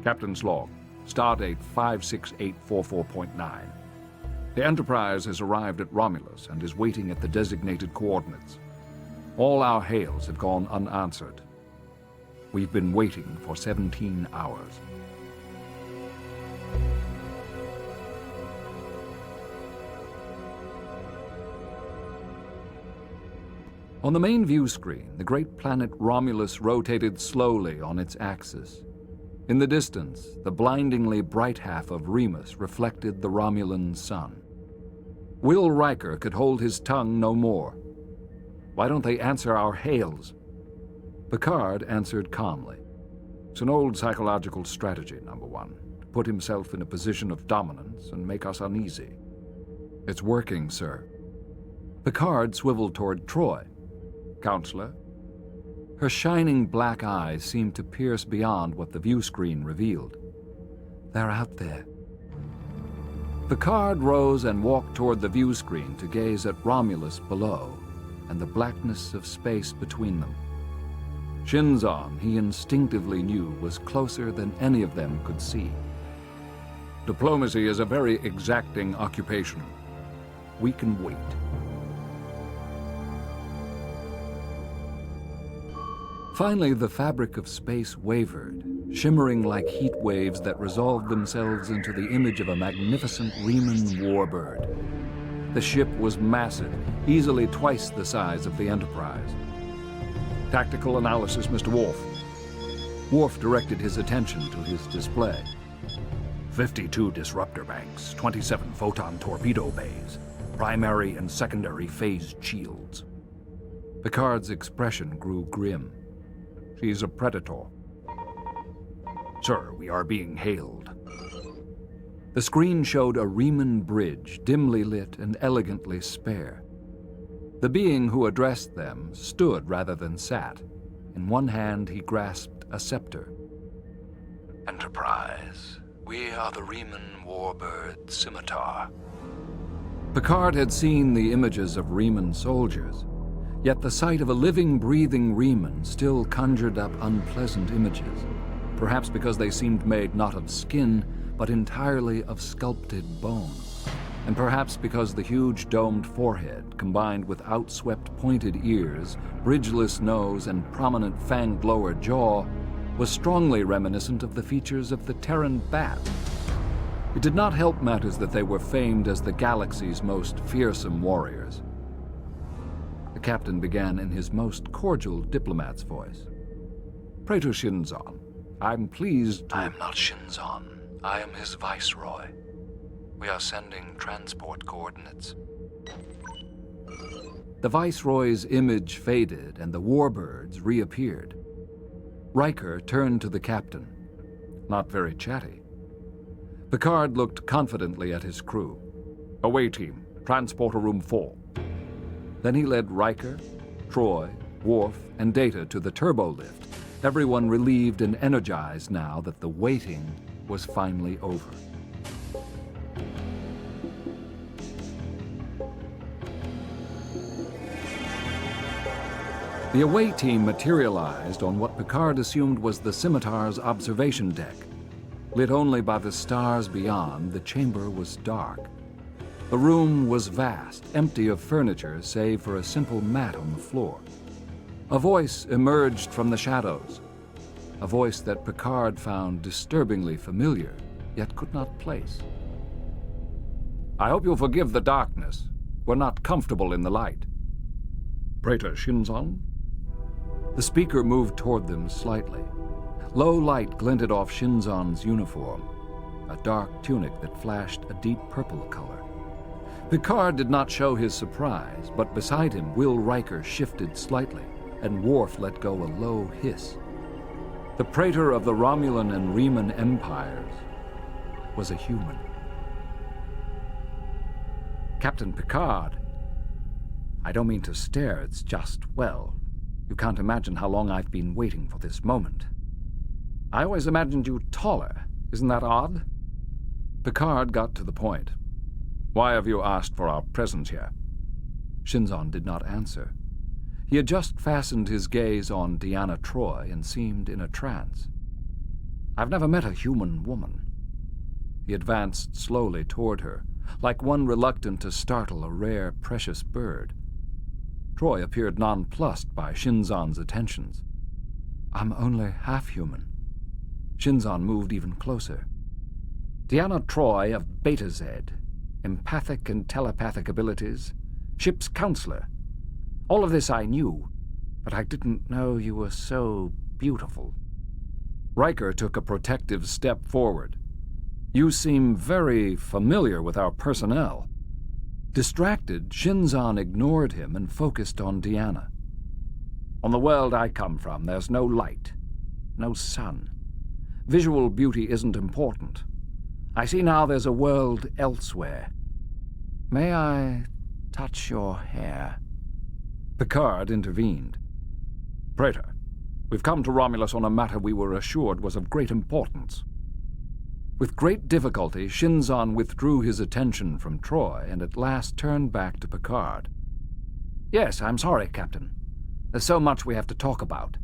Captain's log, stardate 56844.9. The Enterprise has arrived at Romulus and is waiting at the designated coordinates. All our hails have gone unanswered. We've been waiting for 17 hours. On the main view screen, the great planet Romulus rotated slowly on its axis. In the distance, the blindingly bright half of Remus reflected the Romulan sun. Will Riker could hold his tongue no more. Why don't they answer our hails? Picard answered calmly. It's an old psychological strategy, number one, to put himself in a position of dominance and make us uneasy. It's working, sir. Picard swiveled toward Troy. Counselor? Her shining black eyes seemed to pierce beyond what the view screen revealed. They're out there. Picard rose and walked toward the view screen to gaze at Romulus below and the blackness of space between them. Shinzon, he instinctively knew, was closer than any of them could see. Diplomacy is a very exacting occupation. We can wait. Finally, the fabric of space wavered, shimmering like heat waves that resolved themselves into the image of a magnificent Reman warbird. The ship was massive, easily twice the size of the Enterprise. Tactical analysis, Mr. Worf. Worf directed his attention to his display. 52 disruptor banks, 27 photon torpedo bays, primary and secondary phased shields. Picard's expression grew grim. She's a predator. Sir, we are being hailed. The screen showed a Reman bridge, dimly lit and elegantly spare. The being who addressed them stood rather than sat. In one hand, he grasped a scepter. Enterprise, we are the Reman warbird Scimitar. Picard had seen the images of Reman soldiers, yet the sight of a living, breathing Reman still conjured up unpleasant images, perhaps because they seemed made not of skin, but entirely of sculpted bone, and perhaps because the huge domed forehead, combined with outswept pointed ears, bridgeless nose, and prominent fanged lower jaw, was strongly reminiscent of the features of the Terran bat. It did not help matters that they were famed as the galaxy's most fearsome warriors. The captain began in his most cordial diplomat's voice. Praetor Shinzon, I'm pleased to... I am not Shinzon. I am his viceroy. We are sending transport coordinates. The viceroy's image faded and the warbirds reappeared. Riker turned to the captain, not very chatty. Picard looked confidently at his crew. Away team, transporter room 4. Then he led Riker, Troy, Worf, and Data to the turbolift, everyone relieved and energized now that the waiting was finally over. The away team materialized on what Picard assumed was the Scimitar's observation deck. Lit only by the stars beyond, the chamber was dark. The room was vast, empty of furniture save for a simple mat on the floor. A voice emerged from the shadows, a voice that Picard found disturbingly familiar, yet could not place. I hope you'll forgive the darkness. We're not comfortable in the light. Praetor Shinzon? The speaker moved toward them slightly. Low light glinted off Shinzon's uniform, a dark tunic that flashed a deep purple color. Picard did not show his surprise, but beside him, Will Riker shifted slightly, and Worf let go a low hiss. The praetor of the Romulan and Reman empires was a human. Captain Picard, I don't mean to stare, it's just, well, you can't imagine how long I've been waiting for this moment. I always imagined you taller. Isn't that odd? Picard got to the point. Why have you asked for our presence here? Shinzon did not answer. He had just fastened his gaze on Deanna Troi and seemed in a trance. I've never met a human woman. He advanced slowly toward her, like one reluctant to startle a rare, precious bird. Troy appeared nonplussed by Shinzon's attentions. I'm only half human. Shinzon moved even closer. Deanna Troy of Beta Z, empathic and telepathic abilities, ship's counselor. All of this I knew, but I didn't know you were so beautiful. Riker took a protective step forward. You seem very familiar with our personnel. Distracted, Shinzon ignored him and focused on Deanna. On the world I come from, there's no light, no sun. Visual beauty isn't important. I see now there's a world elsewhere. May I touch your hair? Picard intervened. Praetor, we've come to Romulus on a matter we were assured was of great importance. With great difficulty, Shinzon withdrew his attention from Troy and at last turned back to Picard. Yes, I'm sorry, Captain. There's so much we have to talk about.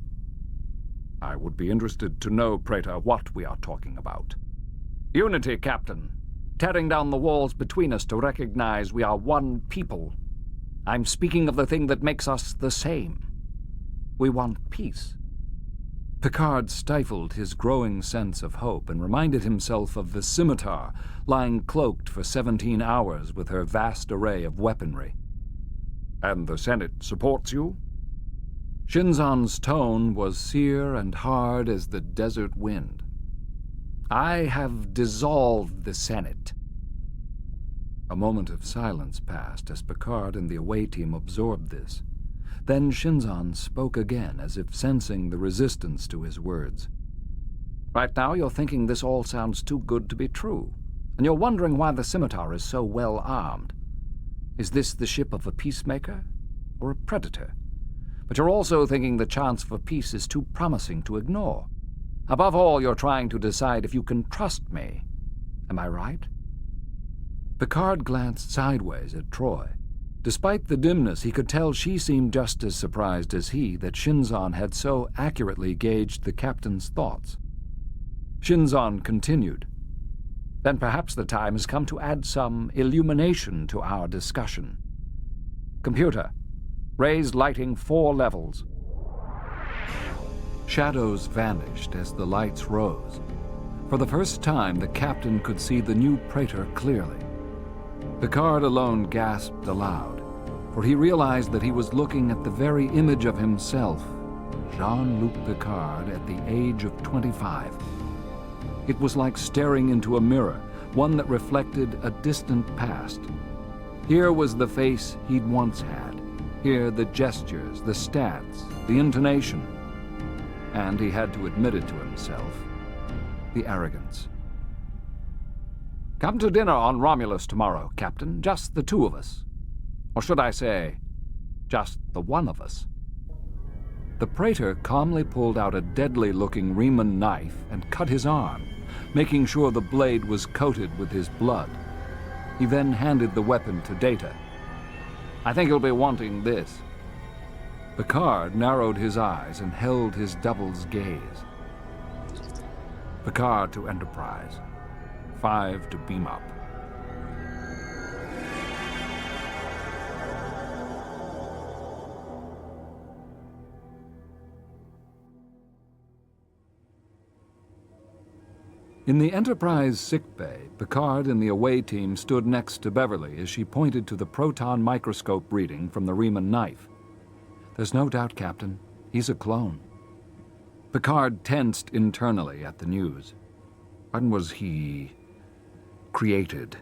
I would be interested to know, Praetor, what we are talking about. Unity, Captain. Tearing down the walls between us to recognize we are one people. I'm speaking of the thing that makes us the same. We want peace. Picard stifled his growing sense of hope and reminded himself of the scimitar lying cloaked for 17 hours with her vast array of weaponry. And the Senate supports you? Shinzon's tone was sear and hard as the desert wind. I have dissolved the Senate. A moment of silence passed as Picard and the away team absorbed this. Then Shinzon spoke again, as if sensing the resistance to his words. Right now you're thinking this all sounds too good to be true, and you're wondering why the scimitar is so well armed. Is this the ship of a peacemaker or a predator? But you're also thinking the chance for peace is too promising to ignore. Above all, you're trying to decide if you can trust me. Am I right? Picard glanced sideways at Troy. Despite the dimness, he could tell she seemed just as surprised as he that Shinzon had so accurately gauged the captain's thoughts. Shinzon continued. Then perhaps the time has come to add some illumination to our discussion. Computer, raise lighting 4 levels. Shadows vanished as the lights rose. For the first time, the captain could see the new Praetor clearly. Picard alone gasped aloud, for he realized that he was looking at the very image of himself, Jean-Luc Picard, at the age of 25. It was like staring into a mirror, one that reflected a distant past. Here was the face he'd once had. Here the gestures, the stance, the intonation. And he had to admit it to himself, the arrogance. Come to dinner on Romulus tomorrow, Captain, just the 2 of us. Or should I say, just the 1 of us. The Praetor calmly pulled out a deadly-looking Riemann knife and cut his arm, making sure the blade was coated with his blood. He then handed the weapon to Data. I think he'll be wanting this. Picard narrowed his eyes and held his double's gaze. Picard to Enterprise. 5 to beam up. In the Enterprise sickbay, Picard and the away team stood next to Beverly as she pointed to the proton microscope reading from the Riemann knife. There's no doubt, Captain. He's a clone. Picard tensed internally at the news. When was he created?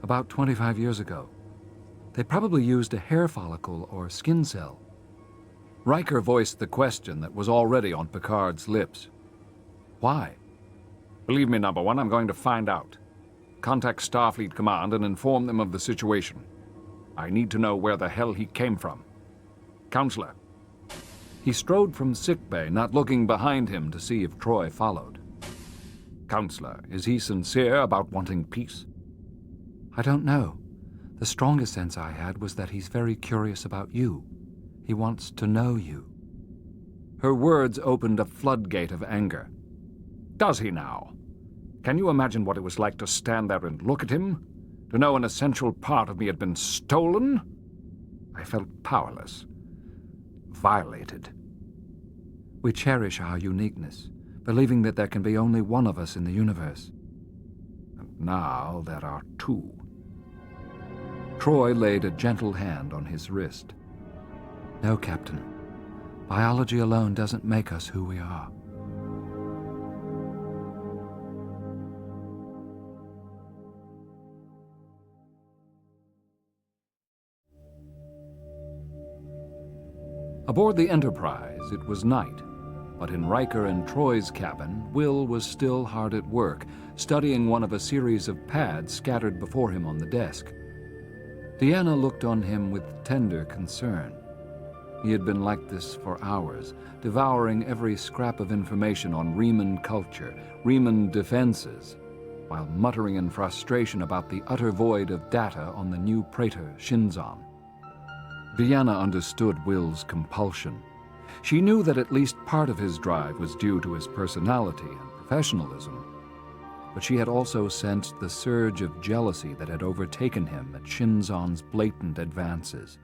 About 25 years ago. They probably used a hair follicle or skin cell. Riker voiced the question that was already on Picard's lips. Why? Believe me, number 1, I'm going to find out. Contact Starfleet Command and inform them of the situation. I need to know where the hell he came from. Counselor. He strode from sickbay, not looking behind him to see if Troy followed. Counselor, is he sincere about wanting peace? I don't know. The strongest sense I had was that he's very curious about you. He wants to know you. Her words opened a floodgate of anger. Does he now? Can you imagine what it was like to stand there and look at him? To know an essential part of me had been stolen? I felt powerless, violated. We cherish our uniqueness, believing that there can be only one of us in the universe. And now there are two. Troy laid a gentle hand on his wrist. No, Captain. Biology alone doesn't make us who we are. Aboard the Enterprise, it was night, but in Riker and Troy's cabin, Will was still hard at work, studying one of a series of pads scattered before him on the desk. Deanna looked on him with tender concern. He had been like this for hours, devouring every scrap of information on Riemann culture, Riemann defenses, while muttering in frustration about the utter void of data on the new praetor, Shinzon. Deanna understood Will's compulsion. She knew that at least part of his drive was due to his personality and professionalism, but she had also sensed the surge of jealousy that had overtaken him at Shinzon's blatant advances.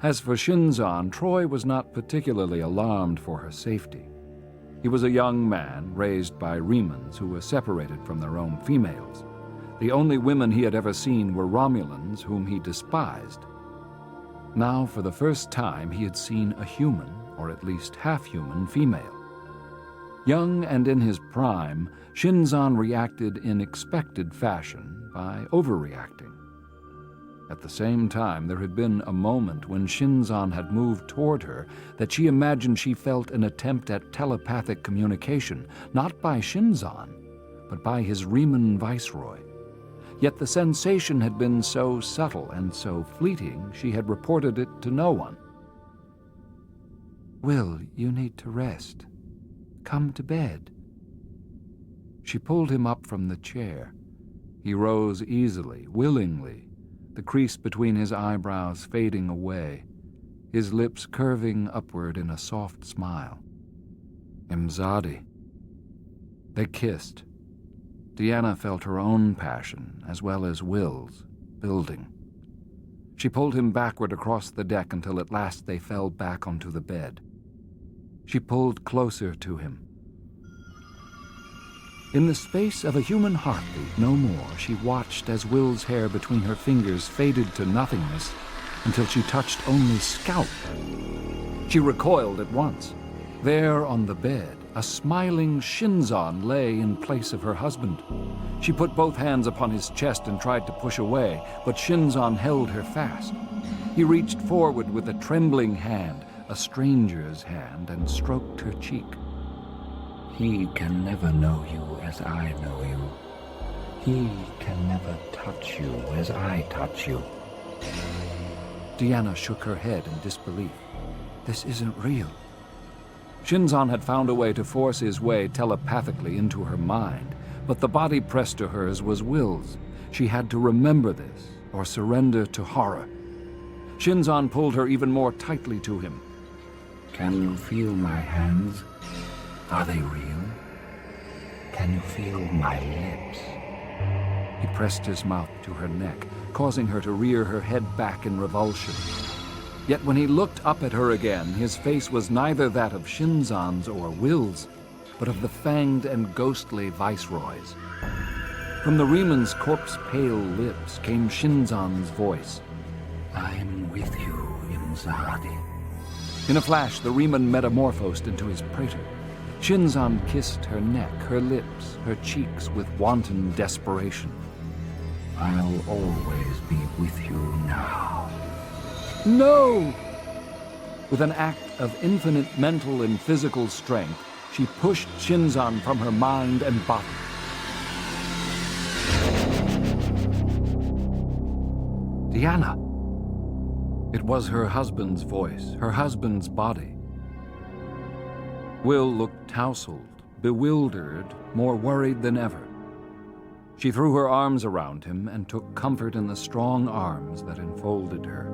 As for Shinzon, Troy was not particularly alarmed for her safety. He was a young man raised by Riemanns who were separated from their own females. The only women he had ever seen were Romulans whom he despised. Now, for the first time, he had seen a human, or at least half-human, female. Young and in his prime, Shinzon reacted in expected fashion by overreacting. At the same time, there had been a moment when Shinzon had moved toward her that she imagined she felt an attempt at telepathic communication, not by Shinzon, but by his Riemann viceroy. Yet the sensation had been so subtle and so fleeting, she had reported it to no one. Will, you need to rest. Come to bed. She pulled him up from the chair. He rose easily, willingly, the crease between his eyebrows fading away, his lips curving upward in a soft smile. Imzadi. They kissed. Deanna felt her own passion, as well as Will's, building. She pulled him backward across the deck until at last they fell back onto the bed. She pulled closer to him. In the space of a human heartbeat, no more, she watched as Will's hair between her fingers faded to nothingness until she touched only scalp. She recoiled at once. There on the bed, a smiling Shinzon lay in place of her husband. She put both hands upon his chest and tried to push away, but Shinzon held her fast. He reached forward with a trembling hand, a stranger's hand, and stroked her cheek. He can never know you as I know you. He can never touch you as I touch you. Deanna shook her head in disbelief. This isn't real. Shinzon had found a way to force his way telepathically into her mind, but the body pressed to hers was Will's. She had to remember this, or surrender to horror. Shinzon pulled her even more tightly to him. Can you feel my hands? Are they real? Can you feel my lips? He pressed his mouth to her neck, causing her to rear her head back in revulsion. Yet when he looked up at her again, his face was neither that of Shinzon's or Will's, but of the fanged and ghostly viceroy's. From the Riemann's corpse-pale lips came Shinzon's voice. I'm with you, Imzadi. In a flash, the Riemann metamorphosed into his praetor. Shinzon kissed her neck, her lips, her cheeks with wanton desperation. I'll always be with you now. No! With an act of infinite mental and physical strength, she pushed Shinzon from her mind and body. Deanna! It was her husband's voice, her husband's body. Will looked tousled, bewildered, more worried than ever. She threw her arms around him and took comfort in the strong arms that enfolded her.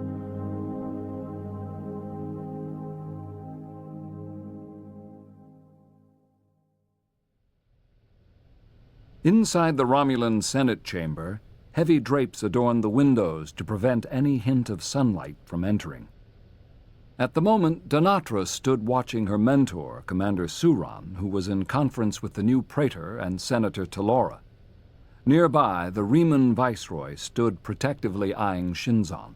Inside the Romulan Senate chamber, heavy drapes adorned the windows to prevent any hint of sunlight from entering. At the moment, Donatra stood watching her mentor, Commander Suran, who was in conference with the new praetor and Senator Talora. Nearby, the Riemann viceroy stood protectively eyeing Shinzon.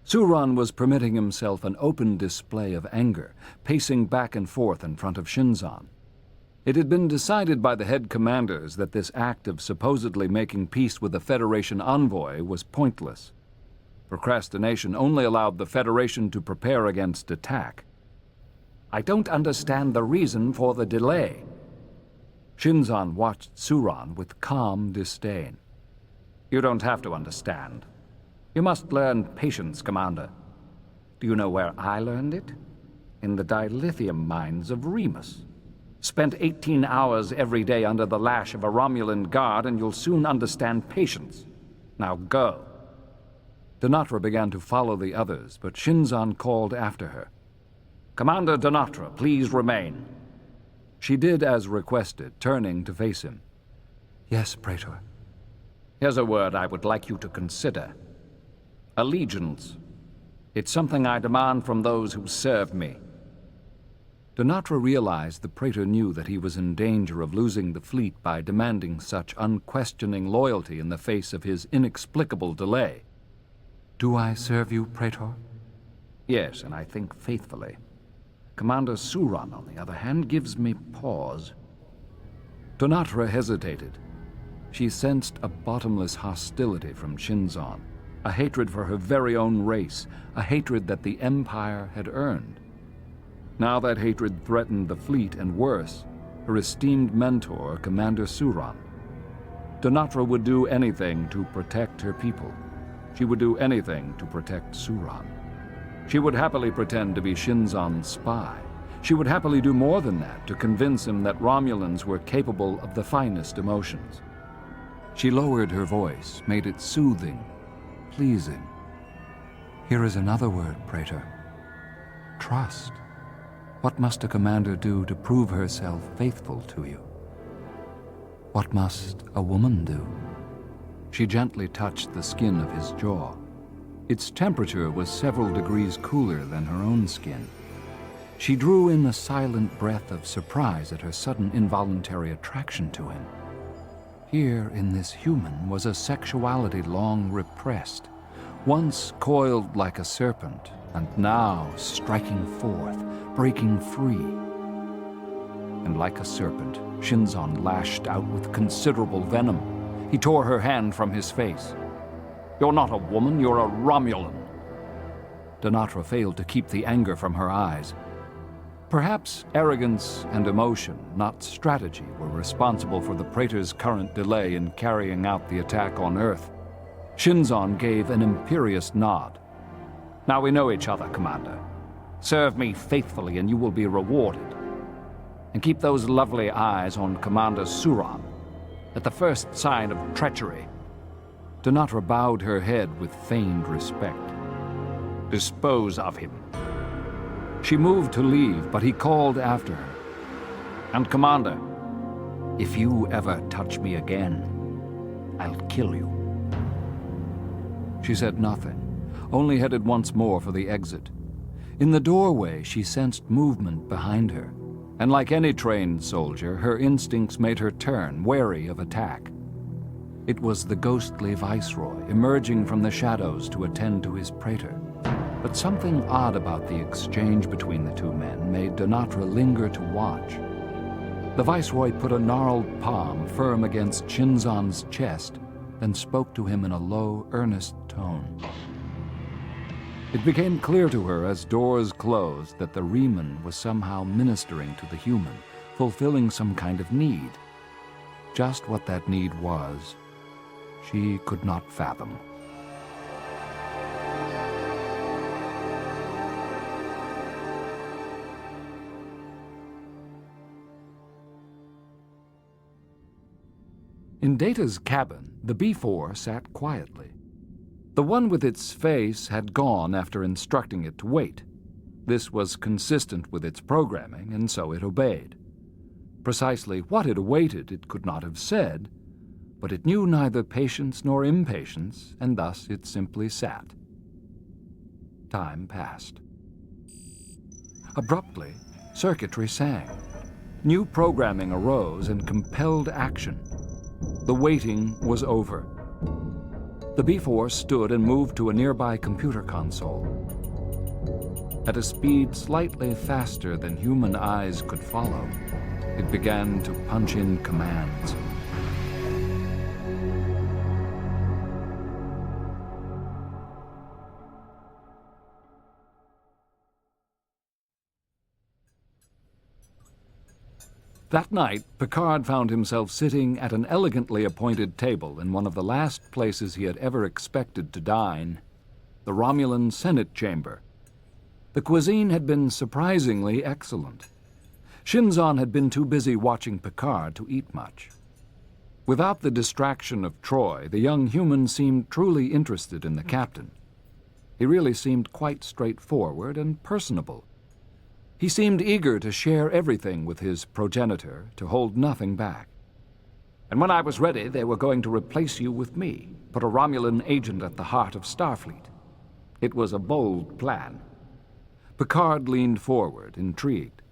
Suran was permitting himself an open display of anger, pacing back and forth in front of Shinzon. It had been decided by the head commanders that this act of supposedly making peace with the Federation envoy was pointless. Procrastination only allowed the Federation to prepare against attack. "I don't understand the reason for the delay." Shinzon watched Suran with calm disdain. "You don't have to understand. You must learn patience, Commander. Do you know where I learned it? In the dilithium mines of Remus. Spend 18 hours every day under the lash of a Romulan guard and you'll soon understand patience. Now go." Donatra began to follow the others, but Shinzon called after her. "Commander Donatra, please remain." She did as requested, turning to face him. "Yes, Praetor." "Here's a word I would like you to consider. Allegiance. It's something I demand from those who serve me." Donatra realized the praetor knew that he was in danger of losing the fleet by demanding such unquestioning loyalty in the face of his inexplicable delay. "Do I serve you, Praetor?" "Yes, and I think faithfully. Commander Suran, on the other hand, gives me pause." Donatra hesitated. She sensed a bottomless hostility from Shinzon, a hatred for her very own race, a hatred that the Empire had earned. Now that hatred threatened the fleet, and worse, her esteemed mentor, Commander Suran. Donatra would do anything to protect her people. She would do anything to protect Suran. She would happily pretend to be Shinzon's spy. She would happily do more than that to convince him that Romulans were capable of the finest emotions. She lowered her voice, made it soothing, pleasing. "Here is another word, Praetor. Trust. What must a commander do to prove herself faithful to you? What must a woman do?" She gently touched the skin of his jaw. Its temperature was several degrees cooler than her own skin. She drew in a silent breath of surprise at her sudden involuntary attraction to him. Here in this human was a sexuality long repressed, once coiled like a serpent, and now striking forth, breaking free. And like a serpent, Shinzon lashed out with considerable venom. He tore her hand from his face. "You're not a woman, you're a Romulan." Donatra failed to keep the anger from her eyes. Perhaps arrogance and emotion, not strategy, were responsible for the praetor's current delay in carrying out the attack on Earth. Shinzon gave an imperious nod. "Now we know each other, Commander. Serve me faithfully and you will be rewarded. And keep those lovely eyes on Commander Suran. At the first sign of treachery..." Donatra bowed her head with feigned respect. "Dispose of him." She moved to leave, but he called after her. "And Commander, if you ever touch me again, I'll kill you." She said nothing, only headed once more for the exit. In the doorway, she sensed movement behind her, and like any trained soldier, her instincts made her turn, wary of attack. It was the ghostly viceroy, emerging from the shadows to attend to his praetor. But something odd about the exchange between the two men made Donatra linger to watch. The viceroy put a gnarled palm firm against Shinzon's chest, then spoke to him in a low, earnest tone. It became clear to her as doors closed that the Riemann was somehow ministering to the human, fulfilling some kind of need. Just what that need was, she could not fathom. In Data's cabin, the B-4 sat quietly. The one with its face had gone after instructing it to wait. This was consistent with its programming, and so it obeyed. Precisely what it awaited it could not have said, but it knew neither patience nor impatience, and thus it simply sat. Time passed. Abruptly, circuitry sang. New programming arose and compelled action. The waiting was over. The B-Force stood and moved to a nearby computer console. At a speed slightly faster than human eyes could follow, it began to punch in commands. That night, Picard found himself sitting at an elegantly appointed table in one of the last places he had ever expected to dine, the Romulan Senate chamber. The cuisine had been surprisingly excellent. Shinzon had been too busy watching Picard to eat much. Without the distraction of Troy, the young human seemed truly interested in the captain. He really seemed quite straightforward and personable. He seemed eager to share everything with his progenitor, to hold nothing back. And when I was ready, they were going to replace you with me, put a Romulan agent at the heart of Starfleet. It was a bold plan. Picard leaned forward, intrigued.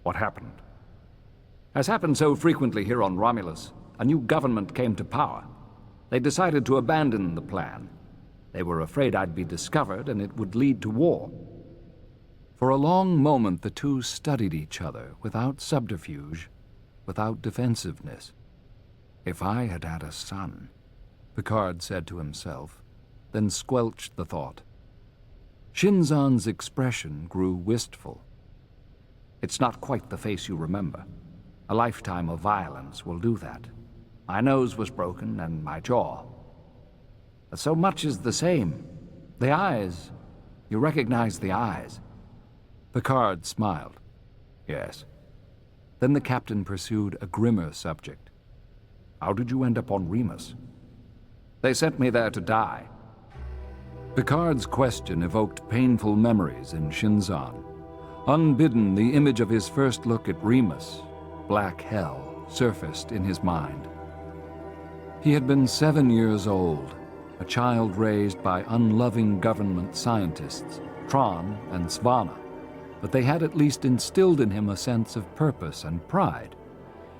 What happened? As happened so frequently here on Romulus, a new government came to power. They decided to abandon the plan. They were afraid I'd be discovered and it would lead to war. For a long moment, the two studied each other, without subterfuge, without defensiveness. If I had had a son, Picard said to himself, then squelched the thought. Shinzon's expression grew wistful. It's not quite the face you remember. A lifetime of violence will do that. My nose was broken and my jaw. But so much is the same. The eyes. You recognize the eyes. Picard smiled. Yes. Then the captain pursued a grimmer subject. How did you end up on Remus? They sent me there to die. Picard's question evoked painful memories in Shinzon. Unbidden, the image of his first look at Remus, Black Hell, surfaced in his mind. He had been 7 years old, a child raised by unloving government scientists, Tron and Svanna, but they had at least instilled in him a sense of purpose and pride.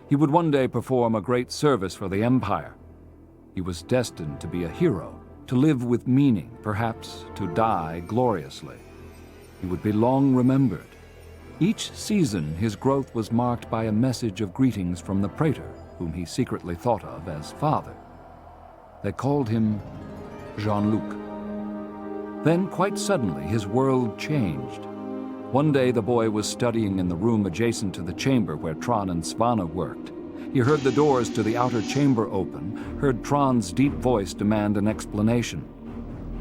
He would one day perform a great service for the Empire. He was destined to be a hero, to live with meaning, perhaps to die gloriously. He would be long remembered. Each season, his growth was marked by a message of greetings from the Praetor, whom he secretly thought of as father. They called him Jean-Luc. Then, quite suddenly, his world changed. One day, the boy was studying in the room adjacent to the chamber where Tron and Svanna worked. He heard the doors to the outer chamber open, heard Tron's deep voice demand an explanation.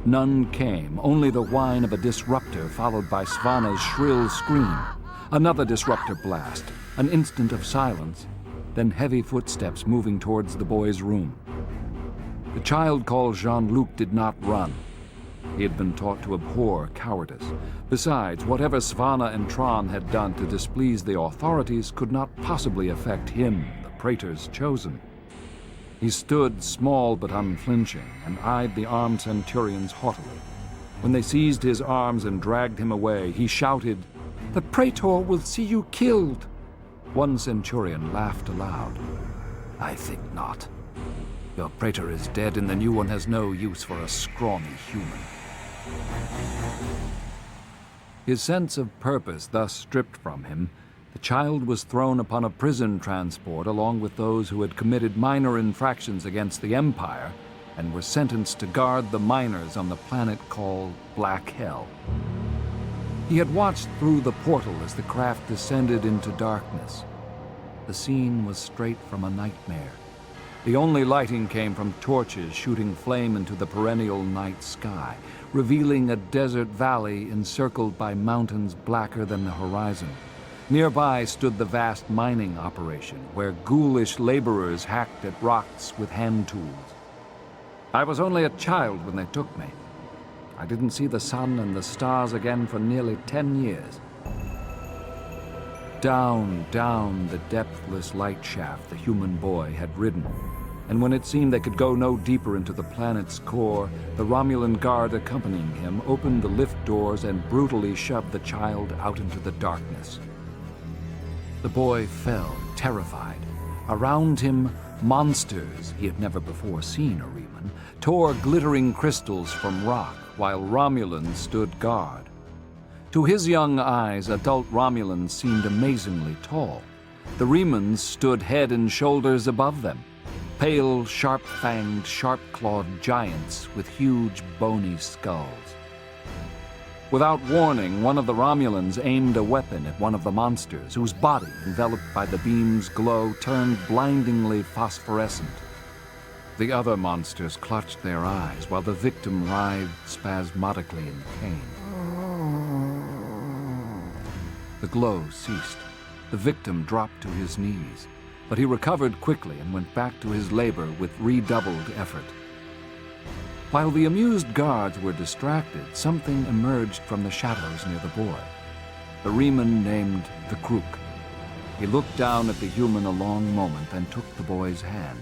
None came, only the whine of a disruptor followed by Svanna's shrill scream. Another disruptor blast, an instant of silence, then heavy footsteps moving towards the boy's room. The child called Jean-Luc did not run. He had been taught to abhor cowardice. Besides, whatever Svanna and Tron had done to displease the authorities could not possibly affect him, the Praetor's chosen. He stood small but unflinching and eyed the armed centurions haughtily. When they seized his arms and dragged him away, he shouted, "The Praetor will see you killed!" One centurion laughed aloud. "I think not. Your Praetor is dead and the new one has no use for a scrawny human." His sense of purpose thus stripped from him, the child was thrown upon a prison transport along with those who had committed minor infractions against the Empire and were sentenced to guard the miners on the planet called Black Hell. He had watched through the portal as the craft descended into darkness. The scene was straight from a nightmare. The only lighting came from torches shooting flame into the perennial night sky, revealing a desert valley encircled by mountains blacker than the horizon. Nearby stood the vast mining operation, where ghoulish laborers hacked at rocks with hand tools. I was only a child when they took me. I didn't see the sun and the stars again for nearly 10 years. down, down the depthless light shaft the human boy had ridden. And when it seemed they could go no deeper into the planet's core, the Romulan guard accompanying him opened the lift doors and brutally shoved the child out into the darkness. The boy fell, terrified. Around him, monsters, he had never before seen a Reman, tore glittering crystals from rock while Romulans stood guard. To his young eyes, adult Romulans seemed amazingly tall. The Remans stood head and shoulders above them, pale, sharp-fanged, sharp-clawed giants with huge, bony skulls. Without warning, one of the Romulans aimed a weapon at one of the monsters, whose body, enveloped by the beam's glow, turned blindingly phosphorescent. The other monsters clutched their eyes while the victim writhed spasmodically in pain. The glow ceased. The victim dropped to his knees, but he recovered quickly and went back to his labor with redoubled effort. While the amused guards were distracted, something emerged from the shadows near the boy. The Reman named the Crook. He looked down at the human a long moment, then took the boy's hand.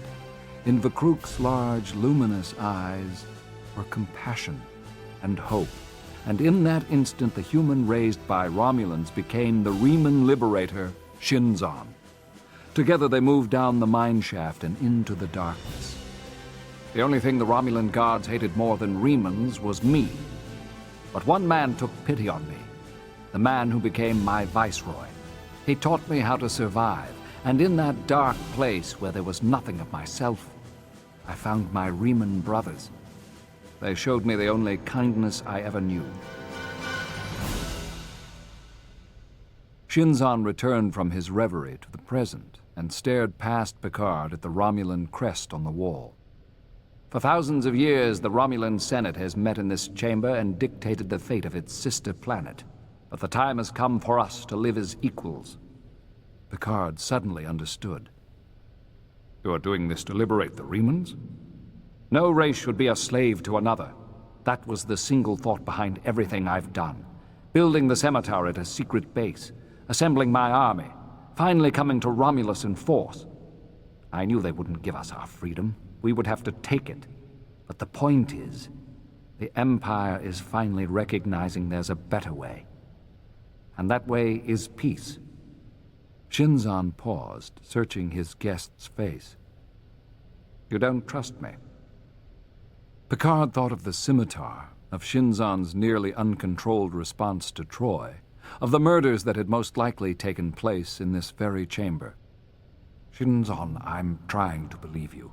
In V'Krook's large, luminous eyes were compassion and hope, and in that instant the human raised by Romulans became the Reman liberator, Shinzon. Together they moved down the mine shaft and into the darkness. The only thing the Romulan guards hated more than Remans was me. But one man took pity on me, the man who became my viceroy. He taught me how to survive, and in that dark place where there was nothing of myself, I found my Reman brothers. They showed me the only kindness I ever knew. Shinzon returned from his reverie to the present and stared past Picard at the Romulan crest on the wall. For thousands of years, the Romulan Senate has met in this chamber and dictated the fate of its sister planet. But the time has come for us to live as equals. Picard suddenly understood. You are doing this to liberate the Remans? No race should be a slave to another. That was the single thought behind everything I've done. Building the scimitar at a secret base, assembling my army, finally coming to Romulus in force. I knew they wouldn't give us our freedom. We would have to take it. But the point is, the Empire is finally recognizing there's a better way. And that way is peace. Shinzon paused, searching his guest's face. You don't trust me? Picard thought of the scimitar, of Shinzon's nearly uncontrolled response to Troy, of the murders that had most likely taken place in this very chamber. Shinzon, I'm trying to believe you.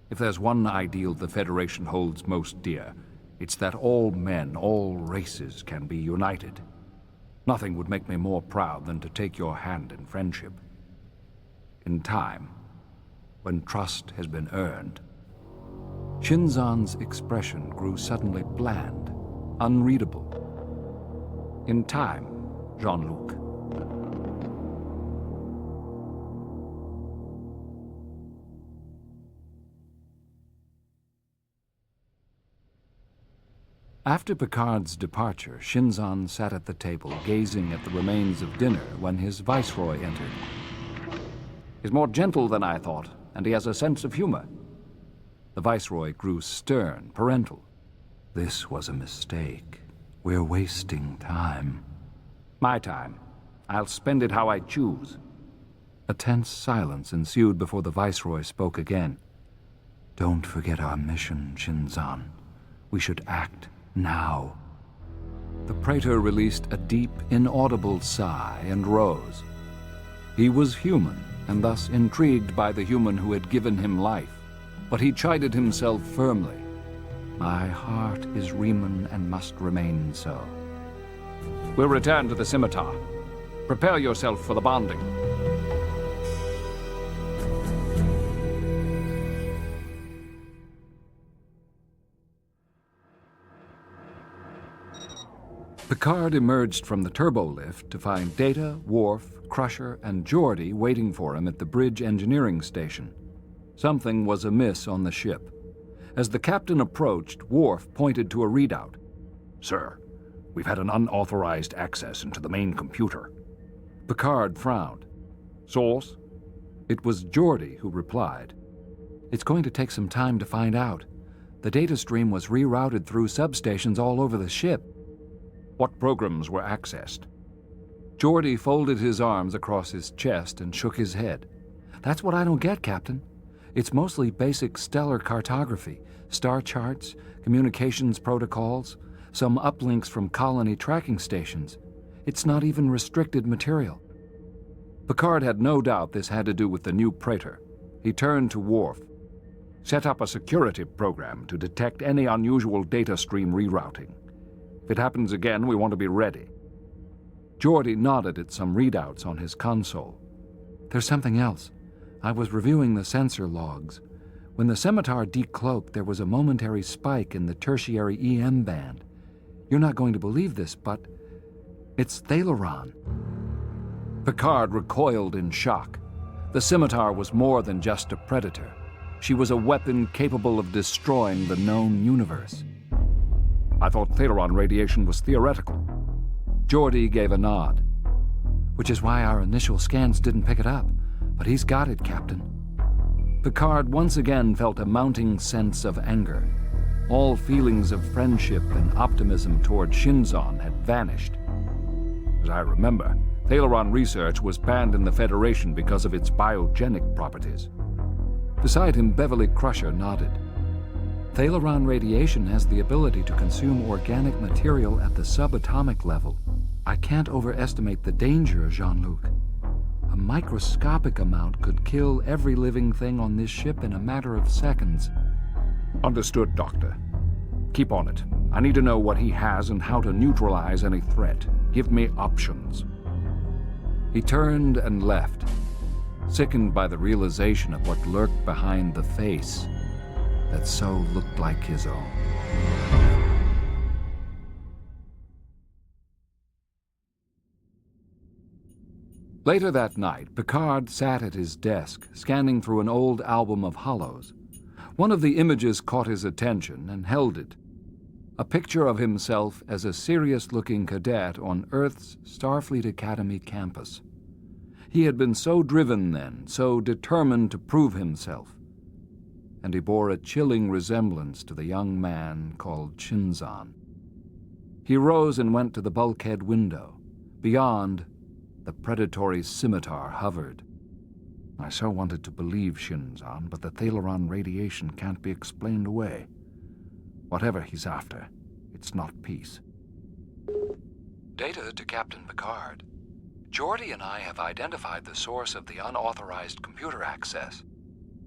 If there's one ideal the Federation holds most dear, it's that all men, all races can be united. Nothing would make me more proud than to take your hand in friendship. In time, when trust has been earned. Shinzon's expression grew suddenly bland, unreadable. In time, Jean-Luc. After Picard's departure, Shinzon sat at the table, gazing at the remains of dinner when his viceroy entered. He's more gentle than I thought, and he has a sense of humor. The viceroy grew stern, parental. This was a mistake. We're wasting time. My time. I'll spend it how I choose. A tense silence ensued before the viceroy spoke again. Don't forget our mission, Shinzon. We should act now. The praetor released a deep, inaudible sigh and rose. He was human, and thus intrigued by the human who had given him life. But he chided himself firmly. My heart is Reman and must remain so. We'll return to the scimitar. Prepare yourself for the bonding. Picard emerged from the turbolift to find Data, Worf, Crusher, and Geordi waiting for him at the bridge engineering station. Something was amiss on the ship. As the captain approached, Worf pointed to a readout. Sir, we've had an unauthorized access into the main computer. Picard frowned. Source? It was Geordi who replied. It's going to take some time to find out. The data stream was rerouted through substations all over the ship. What programs were accessed? Geordi folded his arms across his chest and shook his head. That's what I don't get, Captain. It's mostly basic stellar cartography, star charts, communications protocols, some uplinks from colony tracking stations. It's not even restricted material. Picard had no doubt this had to do with the new Praetor. He turned to Worf. Set up a security program to detect any unusual data stream rerouting. If it happens again, we want to be ready. Geordi nodded at some readouts on his console. There's something else. I was reviewing the sensor logs. When the Scimitar decloaked, there was a momentary spike in the tertiary EM band. You're not going to believe this, but it's Thalaron. Picard recoiled in shock. The Scimitar was more than just a predator. She was a weapon capable of destroying the known universe. I thought Thalaron radiation was theoretical. Geordi gave a nod. Which is why our initial scans didn't pick it up. But he's got it, Captain. Picard once again felt a mounting sense of anger. All feelings of friendship and optimism toward Shinzon had vanished. As I remember, Thalaron research was banned in the Federation because of its biogenic properties. Beside him, Beverly Crusher nodded. Thalaron radiation has the ability to consume organic material at the subatomic level. I can't overestimate the danger, Jean-Luc. A microscopic amount could kill every living thing on this ship in a matter of seconds. Understood, Doctor. Keep on it. I need to know what he has and how to neutralize any threat. Give me options. He turned and left, sickened by the realization of what lurked behind the face that so looked like his own. Later that night, Picard sat at his desk, scanning through an old album of hollows. One of the images caught his attention and held it. A picture of himself as a serious-looking cadet on Earth's Starfleet Academy campus. He had been so driven then, so determined to prove himself. And he bore a chilling resemblance to the young man called Shinzon. He rose and went to the bulkhead window. Beyond, the predatory scimitar hovered. I so wanted to believe Shinzon, but the Thalaron radiation can't be explained away. Whatever he's after, it's not peace. Data to Captain Picard. Geordi and I have identified the source of the unauthorized computer access.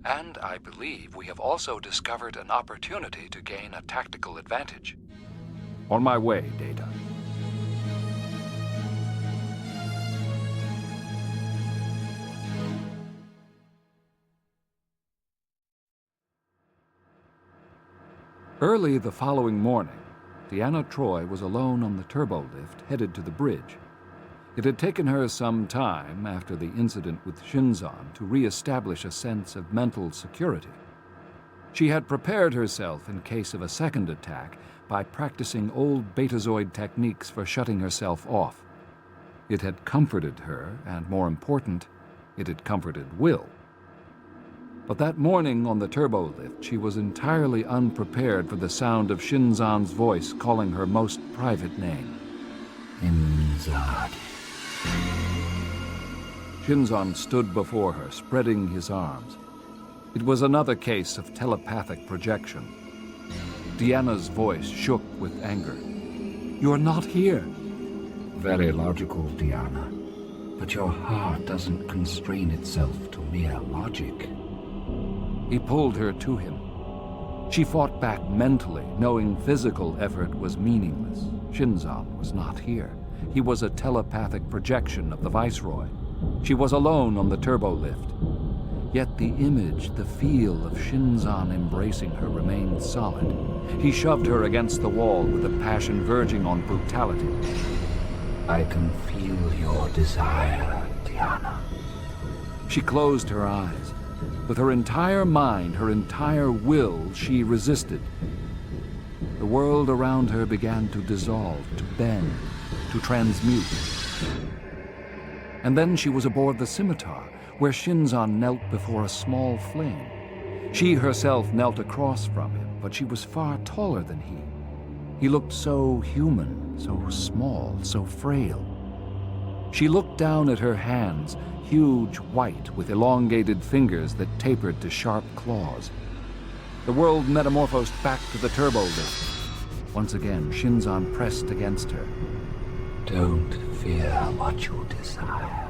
And I believe we have also discovered an opportunity to gain a tactical advantage. On my way, Data. Early the following morning, Deanna Troi was alone on the turbolift headed to the bridge. It had taken her some time after the incident with Shinzon to re-establish a sense of mental security. She had prepared herself in case of a second attack by practicing old Betazoid techniques for shutting herself off. It had comforted her, and more important, it had comforted Will. But that morning on the turbolift, she was entirely unprepared for the sound of Shinzon's voice calling her most private name. Imzad. Shinzon stood before her, spreading his arms. It was another case of telepathic projection. Deanna's voice shook with anger. "You're not here." Very logical, Deanna. But your heart doesn't constrain itself to mere logic. He pulled her to him. She fought back mentally, knowing physical effort was meaningless. Shinzon was not here. He was a telepathic projection of the Viceroy. She was alone on the turbolift. Yet the image, the feel of Shinzon embracing her remained solid. He shoved her against the wall with a passion verging on brutality. I can feel your desire, Deanna. She closed her eyes. With her entire mind, her entire will, she resisted. The world around her began to dissolve, to bend, to transmute. And then she was aboard the scimitar, where Shinzon knelt before a small flame. She herself knelt across from him, but she was far taller than he. He looked so human, so small, so frail. She looked down at her hands, huge white with elongated fingers that tapered to sharp claws. The world metamorphosed back to the turbo lift. Once again, Shinzon pressed against her. Don't fear what you desire.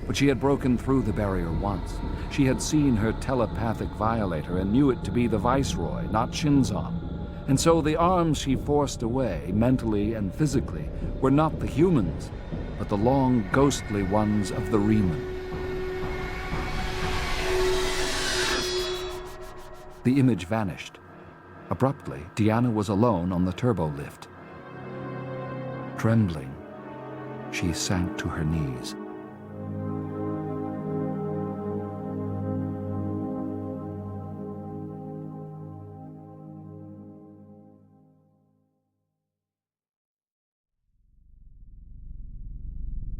But she had broken through the barrier once. She had seen her telepathic violator and knew it to be the Viceroy, not Shinzon. And so the arms she forced away, mentally and physically, were not the humans, but the long, ghostly ones of the Riemann. The image vanished. Abruptly, Diana was alone on the turbo lift. Trembling, she sank to her knees.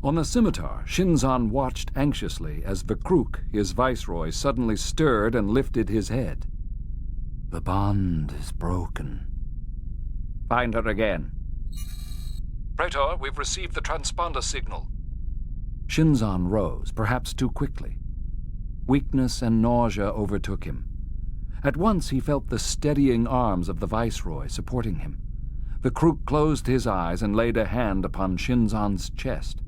On the scimitar, Shinzon watched anxiously as Vakruk, his viceroy, suddenly stirred and lifted his head. The bond is broken. Find her again. Praetor, we've received the transponder signal. Shinzon rose, perhaps too quickly. Weakness and nausea overtook him. At once he felt the steadying arms of the Viceroy supporting him. Vakruk closed his eyes and laid a hand upon Shinzon's chest.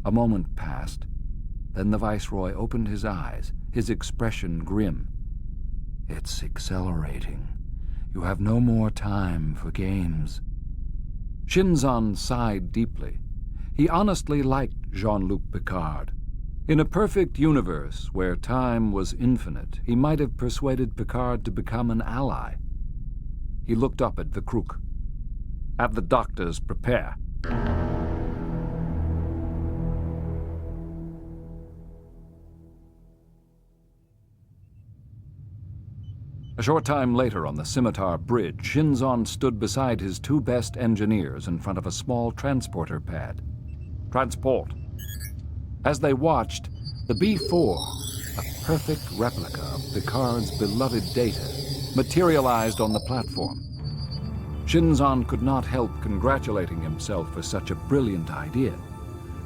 A moment passed. Then the Viceroy opened his eyes, his expression grim. It's accelerating. You have no more time for games. Shinzon sighed deeply. He honestly liked Jean-Luc Picard. In a perfect universe where time was infinite, he might have persuaded Picard to become an ally. He looked up at Vakruk. Have the doctors prepare. A short time later on the Scimitar Bridge, Shinzon stood beside his two best engineers in front of a small transporter pad. Transport. As they watched, the B-4, a perfect replica of Picard's beloved Data, materialized on the platform. Shinzon could not help congratulating himself for such a brilliant idea.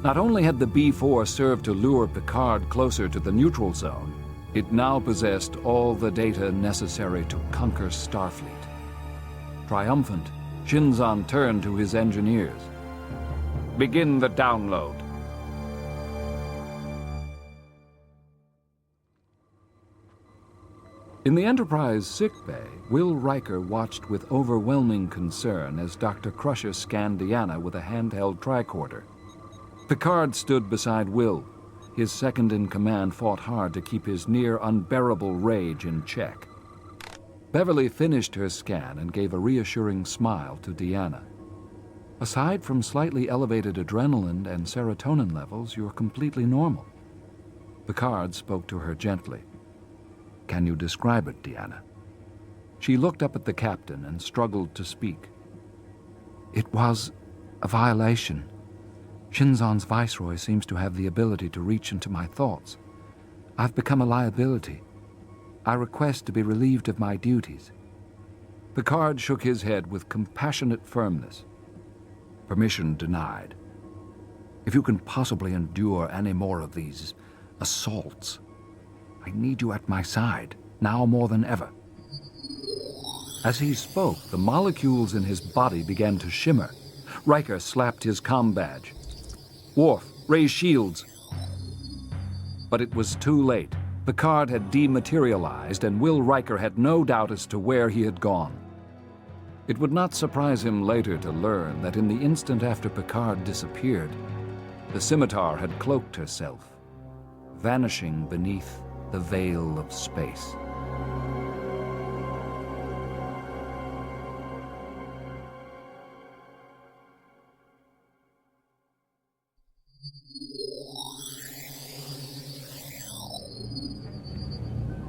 Not only had the B-4 served to lure Picard closer to the neutral zone, it now possessed all the data necessary to conquer Starfleet. Triumphant, Shinzon turned to his engineers. Begin the download. In the Enterprise sickbay, Will Riker watched with overwhelming concern as Dr. Crusher scanned Deanna with a handheld tricorder. Picard stood beside Will. His second-in-command fought hard to keep his near unbearable rage in check. Beverly finished her scan and gave a reassuring smile to Deanna. Aside from slightly elevated adrenaline and serotonin levels, you're completely normal. Picard spoke to her gently. Can you describe it, Deanna? She looked up at the captain and struggled to speak. It was a violation. Shinzon's Viceroy seems to have the ability to reach into my thoughts. I've become a liability. I request to be relieved of my duties. Picard shook his head with compassionate firmness. Permission denied. If you can possibly endure any more of these assaults, I need you at my side, now more than ever. As he spoke, the molecules in his body began to shimmer. Riker slapped his comm badge. Worf, raise shields. But it was too late. Picard had dematerialized, and Will Riker had no doubt as to where he had gone. It would not surprise him later to learn that in the instant after Picard disappeared, the Scimitar had cloaked herself, vanishing beneath the veil of space.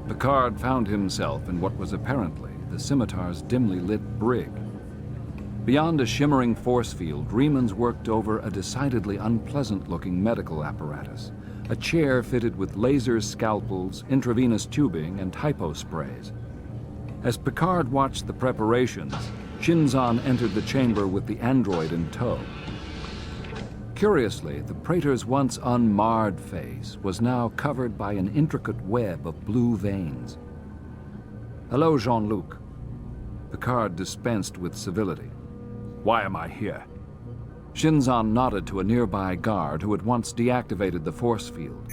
Picard found himself in what was apparently the Scimitar's dimly lit brig. Beyond a shimmering force field, Riemans worked over a decidedly unpleasant-looking medical apparatus, a chair fitted with laser scalpels, intravenous tubing, and hyposprays. As Picard watched the preparations, Shinzon entered the chamber with the android in tow. Curiously, the praetor's once unmarred face was now covered by an intricate web of blue veins. "Hello, Jean-Luc." Picard dispensed with civility. "Why am I here?" Shinzon nodded to a nearby guard who had once deactivated the force field.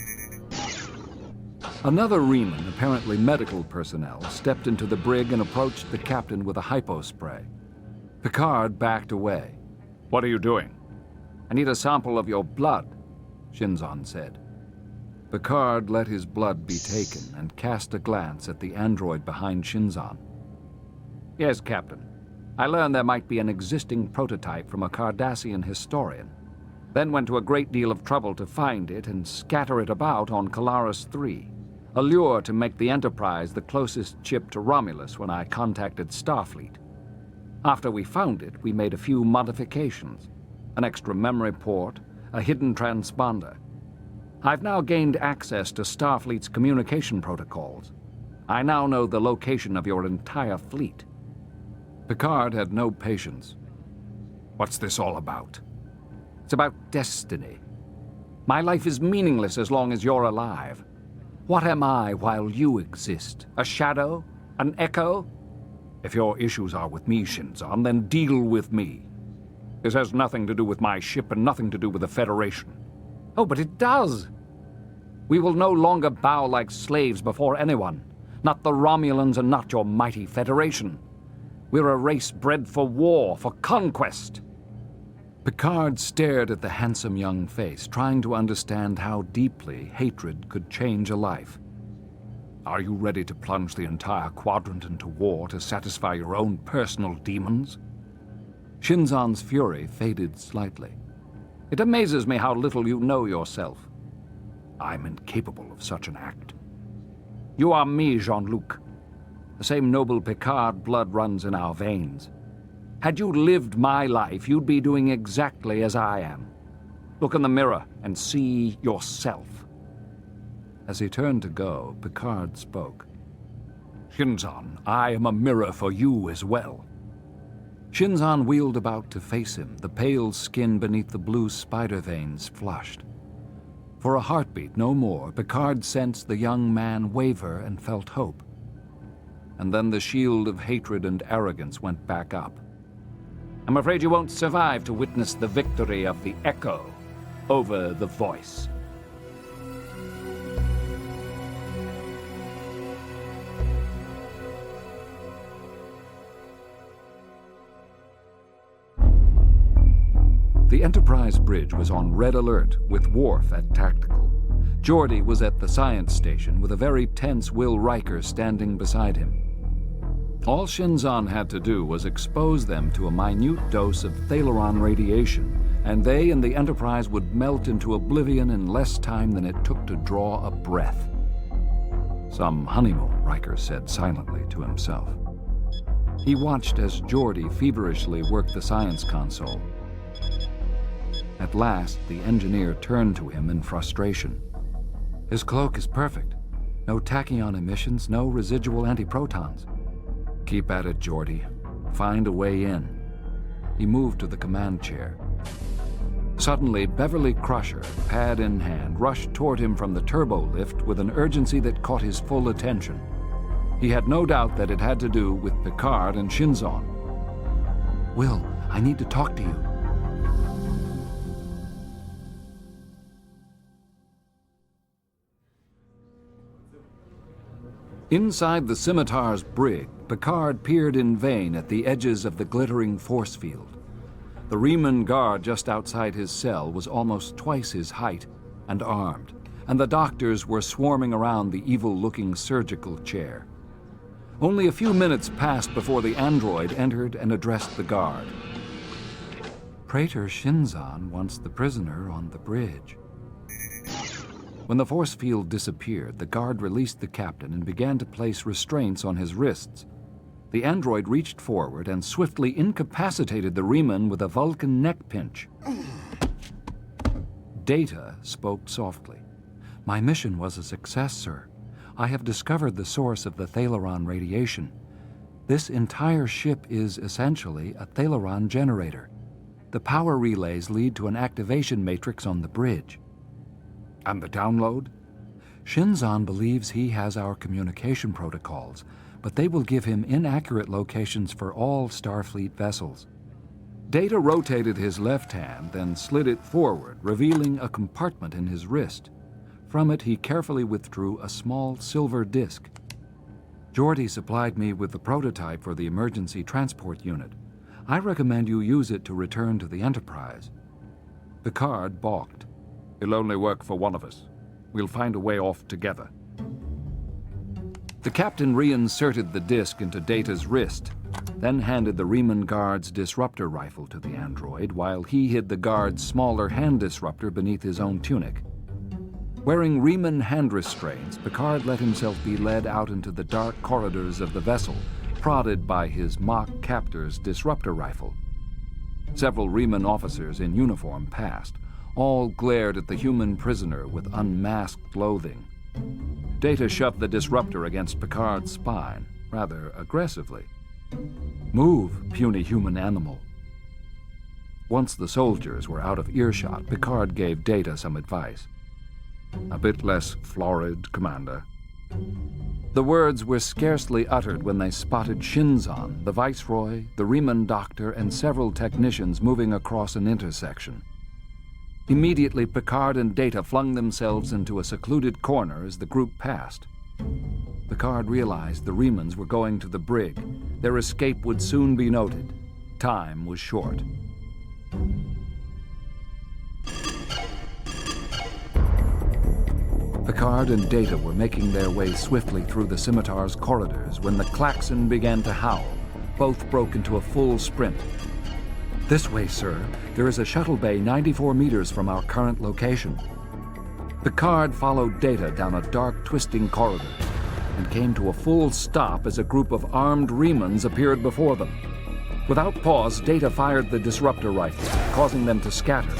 Another Riemann, apparently medical personnel, stepped into the brig and approached the captain with a hypospray. Picard backed away. "What are you doing?" "I need a sample of your blood," Shinzon said. Picard let his blood be taken and cast a glance at the android behind Shinzon. "Yes, Captain. I learned there might be an existing prototype from a Cardassian historian, then went to a great deal of trouble to find it and scatter it about on Calaris 3, a lure to make the Enterprise the closest ship to Romulus when I contacted Starfleet. After we found it, we made a few modifications. An extra memory port, a hidden transponder. I've now gained access to Starfleet's communication protocols. I now know the location of your entire fleet." Picard had no patience. "What's this all about?" "It's about destiny. My life is meaningless as long as you're alive. What am I while you exist? A shadow? An echo?" "If your issues are with me, Shinzon, then deal with me. This has nothing to do with my ship and nothing to do with the Federation." "Oh, but it does. We will no longer bow like slaves before anyone. Not the Romulans and not your mighty Federation. We're a race bred for war, for conquest." Picard stared at the handsome young face, trying to understand how deeply hatred could change a life. "Are you ready to plunge the entire quadrant into war to satisfy your own personal demons?" Shinzon's fury faded slightly. "It amazes me how little you know yourself." "I'm incapable of such an act." "You are me, Jean-Luc. The same noble Picard blood runs in our veins. Had you lived my life, you'd be doing exactly as I am. Look in the mirror and see yourself." As he turned to go, Picard spoke. "Shinzon, I am a mirror for you as well." Shinzon wheeled about to face him, the pale skin beneath the blue spider veins flushed. For a heartbeat, no more, Picard sensed the young man waver and felt hope. And then the shield of hatred and arrogance went back up. "I'm afraid you won't survive to witness the victory of the echo over the voice." The Enterprise bridge was on red alert, with Worf at tactical. Geordi was at the science station with a very tense Will Riker standing beside him. All Shinzon had to do was expose them to a minute dose of Thalaron radiation, and they and the Enterprise would melt into oblivion in less time than it took to draw a breath. "Some honeymoon," Riker said silently to himself. He watched as Geordi feverishly worked the science console. At last, the engineer turned to him in frustration. "His cloak is perfect. No tachyon emissions, no residual antiprotons." "Keep at it, Geordi. Find a way in." He moved to the command chair. Suddenly, Beverly Crusher, pad in hand, rushed toward him from the turbo lift with an urgency that caught his full attention. He had no doubt that it had to do with Picard and Shinzon. "Will, I need to talk to you." Inside the Scimitar's brig, Picard peered in vain at the edges of the glittering force field. The Riemann guard just outside his cell was almost twice his height and armed, and the doctors were swarming around the evil-looking surgical chair. Only a few minutes passed before the android entered and addressed the guard. "Praetor Shinzon wants the prisoner on the bridge." When the force field disappeared, the guard released the captain and began to place restraints on his wrists. The android reached forward and swiftly incapacitated the Riemann with a Vulcan neck pinch. Data spoke softly. My mission was a success, sir. I have discovered the source of the Thalaron radiation. This entire ship is essentially a Thalaron generator. The power relays lead to an activation matrix on the bridge. And the download? Shinzon believes he has our communication protocols, but they will give him inaccurate locations for all Starfleet vessels. Data rotated his left hand, then slid it forward, revealing a compartment in his wrist. From it, he carefully withdrew a small silver disc. Geordi supplied me with the prototype for the emergency transport unit. I recommend you use it to return to the Enterprise. Picard balked. It'll only work for one of us. We'll find a way off together. The captain reinserted the disc into Data's wrist, then handed the Riemann guard's disruptor rifle to the android while he hid the guard's smaller hand disruptor beneath his own tunic. Wearing Riemann hand restraints, Picard let himself be led out into the dark corridors of the vessel, prodded by his mock captor's disruptor rifle. Several Riemann officers in uniform passed. All glared at the human prisoner with unmasked loathing. Data shoved the disruptor against Picard's spine, rather aggressively. Move, puny human animal. Once the soldiers were out of earshot, Picard gave Data some advice. A bit less florid, Commander. The words were scarcely uttered when they spotted Shinzon, the Viceroy, the Riemann doctor, and several technicians moving across an intersection. Immediately, Picard and Data flung themselves into a secluded corner as the group passed. Picard realized the Riemanns were going to the brig. Their escape would soon be noted. Time was short. Picard and Data were making their way swiftly through the Scimitar's corridors when the klaxon began to howl. Both broke into a full sprint. This way, sir. There is a shuttle bay 94 meters from our current location. Picard followed Data down a dark, twisting corridor and came to a full stop as a group of armed Riemanns appeared before them. Without pause, Data fired the disruptor rifle, causing them to scatter.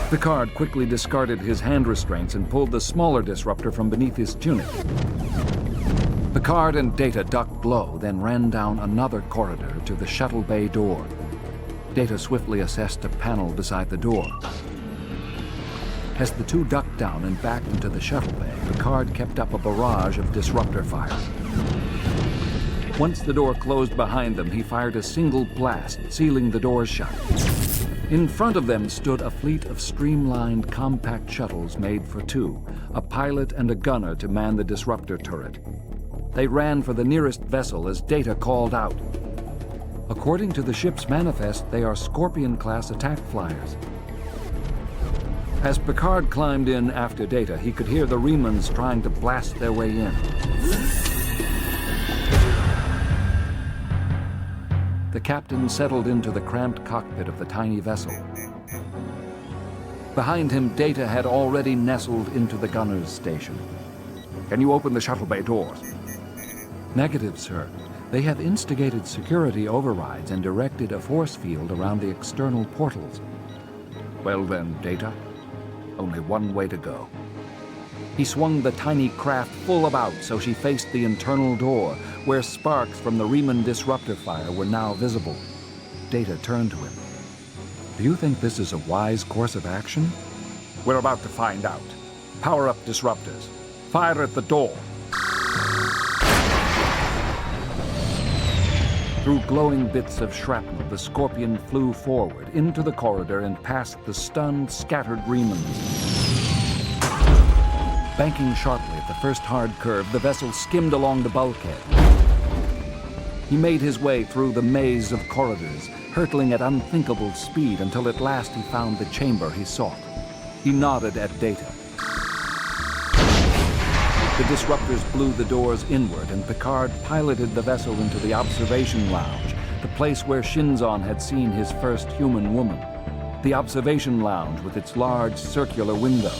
Picard quickly discarded his hand restraints and pulled the smaller disruptor from beneath his tunic. Picard and Data ducked low, then ran down another corridor to the shuttle bay door. Data swiftly assessed a panel beside the door. As the two ducked down and backed into the shuttle bay, Picard kept up a barrage of disruptor fire. Once the door closed behind them, he fired a single blast, sealing the doors shut. In front of them stood a fleet of streamlined, compact shuttles made for two, a pilot and a gunner to man the disruptor turret. They ran for the nearest vessel as Data called out. According to the ship's manifest, they are Scorpion-class attack flyers. As Picard climbed in after Data, he could hear the Riemanns trying to blast their way in. The captain settled into the cramped cockpit of the tiny vessel. Behind him, Data had already nestled into the gunner's station. Can you open the shuttle bay doors? Negative, sir. They have instigated security overrides and directed a force field around the external portals. Well then, Data, only one way to go. He swung the tiny craft full about so she faced the internal door, where sparks from the Riemann disruptor fire were now visible. Data turned to him. Do you think this is a wise course of action? We're about to find out. Power up disruptors. Fire at the door. Through glowing bits of shrapnel, the Scorpion flew forward into the corridor and past the stunned, scattered Riemanns. Banking sharply at the first hard curve, the vessel skimmed along the bulkhead. He made his way through the maze of corridors, hurtling at unthinkable speed until at last he found the chamber he sought. He nodded at Data. The disruptors blew the doors inward, and Picard piloted the vessel into the observation lounge, the place where Shinzon had seen his first human woman. The observation lounge with its large circular window.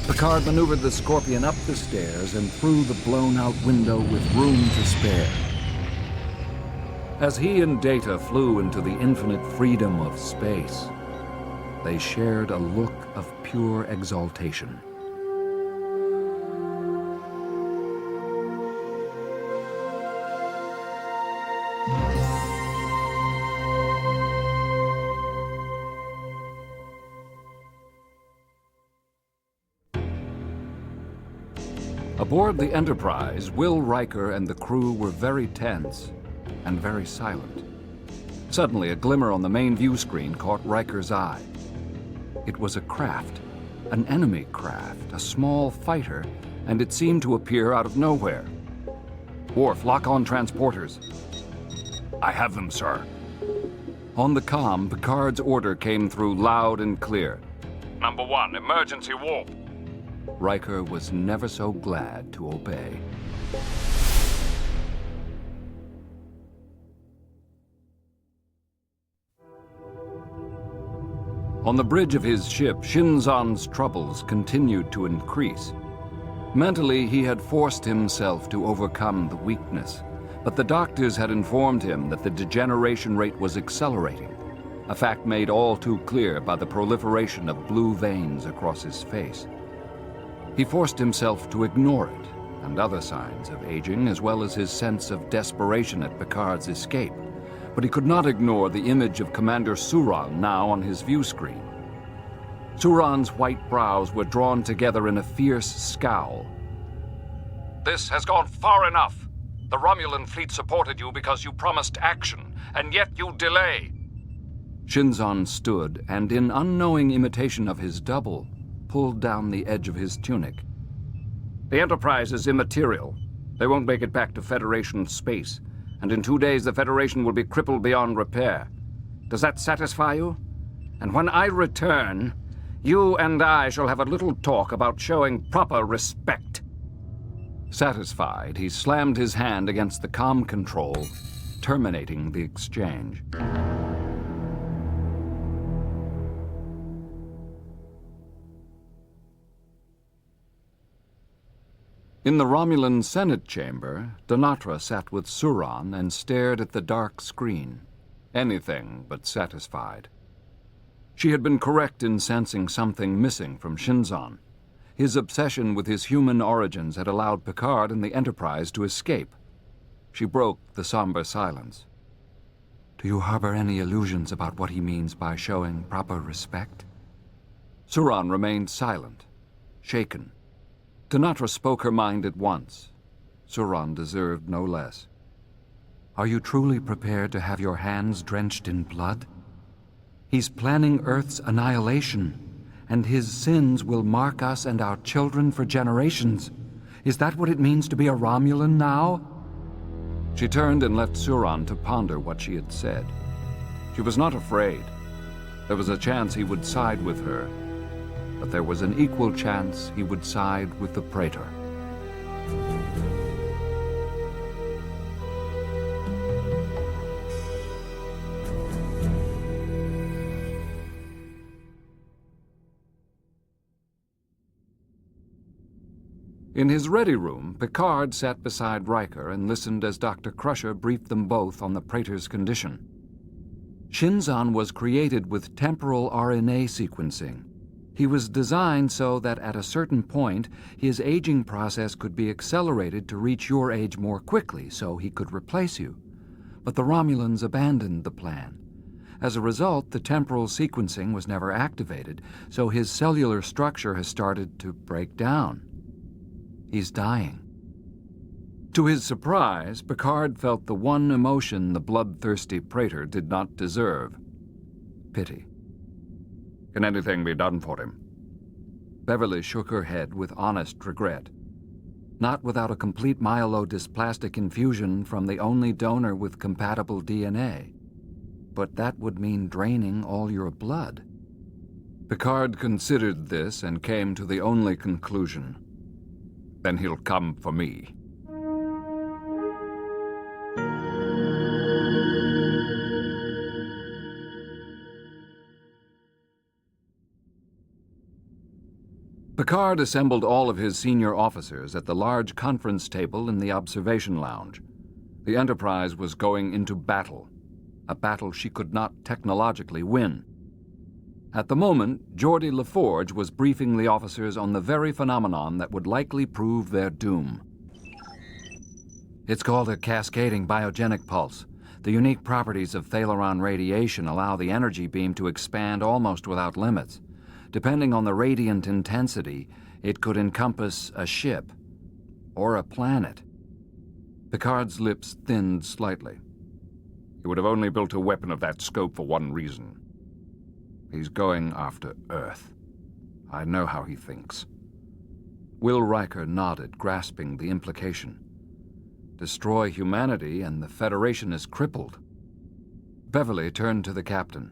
Picard maneuvered the Scorpion up the stairs and through the blown-out window with room to spare. As he and Data flew into the infinite freedom of space, they shared a look of pure exaltation. Aboard the Enterprise, Will Riker and the crew were very tense and very silent. Suddenly, a glimmer on the main view screen caught Riker's eye. It was a craft, an enemy craft, a small fighter, and it seemed to appear out of nowhere. Worf, lock on transporters. I have them, sir. On the comm, Picard's order came through loud and clear. Number 1, emergency warp. Riker was never so glad to obey. On the bridge of his ship, Shinzon's troubles continued to increase. Mentally, he had forced himself to overcome the weakness, but the doctors had informed him that the degeneration rate was accelerating, a fact made all too clear by the proliferation of blue veins across his face. He forced himself to ignore it and other signs of aging, as well as his sense of desperation at Picard's escape. But he could not ignore the image of Commander Suran now on his view screen. Suran's white brows were drawn together in a fierce scowl. This has gone far enough. The Romulan fleet supported you because you promised action, and yet you delay. Shinzon stood and, in unknowing imitation of his double, pulled down the edge of his tunic. The Enterprise is immaterial. They won't make it back to Federation space, and in 2 days the Federation will be crippled beyond repair. Does that satisfy you? And when I return, you and I shall have a little talk about showing proper respect. Satisfied, he slammed his hand against the comm control, terminating the exchange. In the Romulan Senate chamber, Donatra sat with Suran and stared at the dark screen, anything but satisfied. She had been correct in sensing something missing from Shinzon. His obsession with his human origins had allowed Picard and the Enterprise to escape. She broke the somber silence. Do you harbor any illusions about what he means by showing proper respect? Suran remained silent, shaken. Donatra spoke her mind at once. Suran deserved no less. Are you truly prepared to have your hands drenched in blood? He's planning Earth's annihilation, and his sins will mark us and our children for generations. Is that what it means to be a Romulan now? She turned and left Suran to ponder what she had said. She was not afraid. There was a chance he would side with her, but there was an equal chance he would side with the Praetor. In his ready room, Picard sat beside Riker and listened as Dr. Crusher briefed them both on the Praetor's condition. Shinzon was created with temporal RNA sequencing. He was designed so that at a certain point, his aging process could be accelerated to reach your age more quickly so he could replace you. But the Romulans abandoned the plan. As a result, the temporal sequencing was never activated, so his cellular structure has started to break down. He's dying. To his surprise, Picard felt the one emotion the bloodthirsty Praetor did not deserve: pity. Can anything be done for him? Beverly shook her head with honest regret. Not without a complete myelodysplastic infusion from the only donor with compatible DNA. But that would mean draining all your blood. Picard considered this and came to the only conclusion. Then he'll come for me. Picard assembled all of his senior officers at the large conference table in the observation lounge. The Enterprise was going into battle, a battle she could not technologically win. At the moment, Geordi LaForge was briefing the officers on the very phenomenon that would likely prove their doom. It's called a cascading biogenic pulse. The unique properties of Thalaron radiation allow the energy beam to expand almost without limits. Depending on the radiant intensity, it could encompass a ship or a planet. Picard's lips thinned slightly. He would have only built a weapon of that scope for one reason. He's going after Earth. I know how he thinks. Will Riker nodded, grasping the implication. Destroy humanity and the Federation is crippled. Beverly turned to the captain.